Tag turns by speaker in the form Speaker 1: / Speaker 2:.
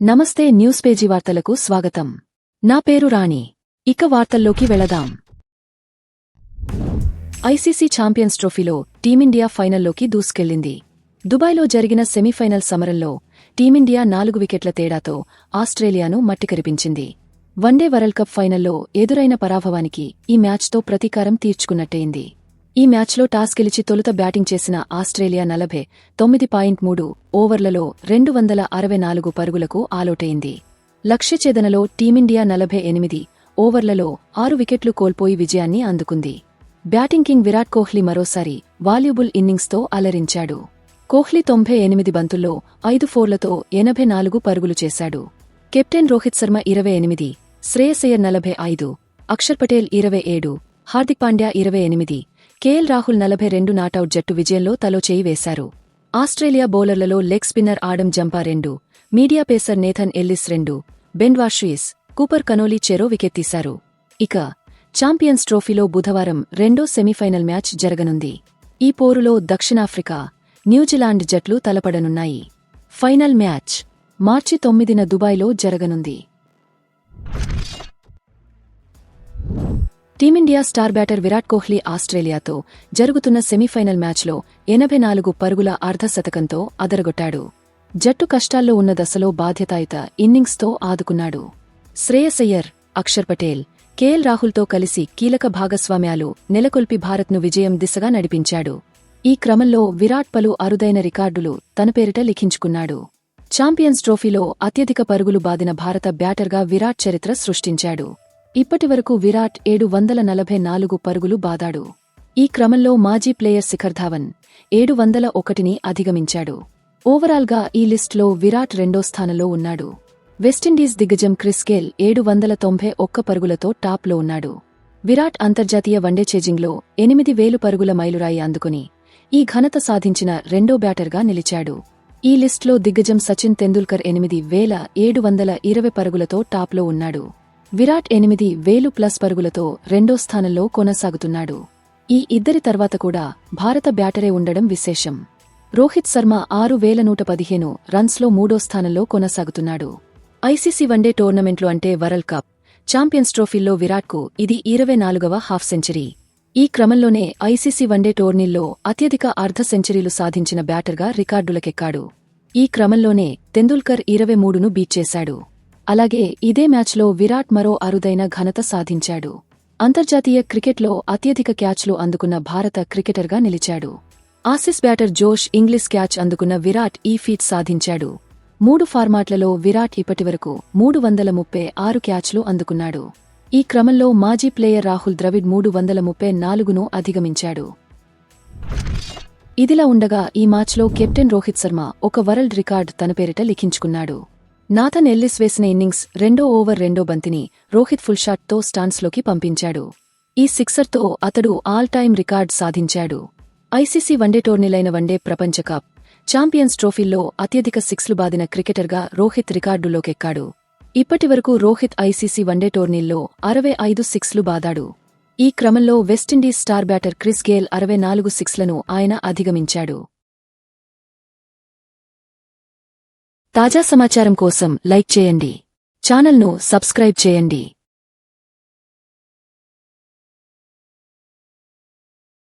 Speaker 1: నమస్తే news page వార్తలకు స్వాగతం. నా పేరు రాణి. ఇక వార్తల్లోకి వెళదాం. ఐసీసీ ఛాంపియన్స్ ట్రోఫీలో టీమిండియా ఫైనల్లోకి దూసుకెళ్లింది. దుబాయ్లో జరిగిన సెమీఫైనల్ సమరంలో టీమిండియా 4 వికెట్ల తేడాతో ఆస్ట్రేలియాను మట్టికరిపించింది. వన్డే వరల్డ్ కప్ ఫైనల్లో ఎదురైన పరాభవానికి ఈ మ్యాచ్తో ప్రతీకారం తీర్చుకున్నట్టయింది. ఈ మ్యాచ్లో టాస్ గెలిచి తొలుత బ్యాటింగ్ చేసిన ఆస్ట్రేలియా 49.3 ఓవర్లలో 264 పరుగులకు ఆలౌటైంది. లక్ష్యఛేదనలో టీమిండియా 48 ఓవర్లలో 6 వికెట్లు కోల్పోయి విజయాన్ని అందుకుంది. బ్యాటింగ్ కింగ్ విరాట్ కోహ్లీ మరోసారి వాల్యుబుల్ ఇన్నింగ్స్తో అలరించాడు. కోహ్లీ 98 బంతుల్లో 5 ఫోర్లతో 84 పరుగులు చేశాడు. Captain Rohit Sharma 28, Shreyas Iyer 45, Axar Patel 27, Hardik Pandya 28, KL Rahul 42 not out జట్టు విజయంలో తలో చేయి వేశారు. ఆస్ట్రేలియా బౌలర్లలో leg spinner Adam Zampa 2, medium pacer Nathan Ellis 2, Ben వాషుయిస్, కూపర్ కనోలీ చెరో వికెట్ తీశారు. ఇక ఛాంపియన్స్ ట్రోఫీలో బుధవారం రెండో సెమీఫైనల్ మ్యాచ్ జరగనుంది. ఈ పోరులో దక్షిణాఫ్రికా, న్యూజిలాండ్ జట్లు తలపడనున్నాయి. ఫైనల్ మ్యాచ్ మార్చి 9న దుబాయ్లో జరగనుంది. Team India star batter Virat Kohli ఆస్ట్రేలియాతో జరుగుతున్న సెమీఫైనల్ మ్యాచ్లో 84 పరుగుల అర్ధశతకంతో అదరగొట్టాడు. జట్టు కష్టాల్లో ఉన్న దశలో బాధ్యతాయుత ఇన్నింగ్స్తో ఆదుకున్నాడు. శ్రేయస్ అయ్యర్, అక్షర్ పటేల్, కేఎల్ రాహుల్తో కలిసి కీలక భాగస్వామ్యాలు నెలకొల్పి భారత్ను విజయం దిశగా నడిపించాడు. ఈ క్రమంలో విరాట్ పలు అరుదైన రికార్డులు తన పేరిట లిఖించుకున్నాడు. ఛాంపియన్స్ ట్రోఫీలో అత్యధిక పరుగులు బాదిన భారత బ్యాటర్గా విరాట్ చరిత్ర సృష్టించాడు. ఇప్పటివరకు విరాట్ 744 పరుగులు బాదాడు. ఈ క్రమంలో మాజీ ప్లేయర్ శిఖర్ ధావన్ 701ని అధిగమించాడు. ఓవరాల్గా ఈ లిస్టులో విరాట్ రెండో స్థానంలో ఉన్నాడు. వెస్టిండీస్ దిగ్గజం క్రిస్ గేల్ 791 పరుగులతో టాప్లో ఉన్నాడు. విరాట్ అంతర్జాతీయ వన్డే చేజింగ్లో 8000 పరుగుల మైలురాయి అందుకుని ఈ ఘనత సాధించిన రెండో బ్యాటర్గా నిలిచాడు. ఈ లిస్టులో దిగ్గజం సచిన్ తెందుల్కర్ 8720 పరుగులతో టాప్లో ఉన్నాడు. విరాట్ 8000+ పరుగులతో రెండో స్థానంలో కొనసాగుతున్నాడు. ఈ ఇద్దరి తర్వాత కూడా భారత బ్యాటరే ఉండడం విశేషం. రోహిత్ శర్మ 6115 రన్స్లో మూడో స్థానంలో కొనసాగుతున్నాడు. ఐసీసీ వన్డే టోర్నమెంట్లు అంటే వరల్డ్ కప్, ఛాంపియన్స్ ట్రోఫీల్లో విరాట్కు ఇది 24వ హాఫ్ సెంచరీ. ఈ క్రమంలోనే ఐసీసీ వన్డే టోర్నీల్లో అత్యధిక అర్ధ సెంచరీలు సాధించిన బ్యాటర్గా రికార్డులకెక్కాడు. ఈ క్రమంలోనే తెందుల్కర్ 23ను బీట్ చేశాడు. అలాగే ఇదే మ్యాచ్లో విరాట్ మరో అరుదైన ఘనత సాధించాడు. అంతర్జాతీయ క్రికెట్లో అత్యధిక క్యాచ్లు అందుకున్న భారత క్రికెటర్గా నిలిచాడు. ఆసీస్ బ్యాటర్ జోష్ ఇంగ్లిష్ క్యాచ్ అందుకున్న విరాట్ ఈ ఫీట్ సాధించాడు. 3 ఫార్మాట్లలో విరాట్ ఇప్పటివరకు 336 క్యాచ్లు అందుకున్నాడు. ఈ క్రమంలో మాజీ ప్లేయర్ రాహుల్ ద్రవిడ్ 334ను అధిగమించాడు. ఇదిలా ఉండగా ఈ మ్యాచ్లో కెప్టెన్ రోహిత్ శర్మ ఒక వరల్డ్ రికార్డ్ తన పేరిట లిఖించుకున్నాడు. నాథన్ ఎల్లిస్ వేసిన ఇన్నింగ్స్ రెండో ఓవర్ రెండో బంతిని రోహిత్ ఫుల్ షాట్తో స్టాండ్స్లోకి పంపించాడు. ఈ సిక్సర్తో అతడు ఆల్ టైమ్ రికార్డ్ సాధించాడు. ఐసీసీ వన్డే టోర్నీలైన వన్డే ప్రపంచ కప్, ఛాంపియన్స్ ట్రోఫీల్లో అత్యధిక సిక్స్లు బాదిన క్రికెటర్గా రోహిత్ రికార్డులోకెక్కాడు. ఇప్పటివరకు రోహిత్ ఐసీసీ వన్డే టోర్నీల్లో 65 సిక్స్లు బాదాడు. ఈ క్రమంలో West Indies star batter Chris Gayle 64 సిక్స్లను ఆయన అధిగమించాడు. తాజా సమాచారం కోసం లైక్ చేయండి. ఛానల్ను సబ్స్క్రైబ్ చేయండి.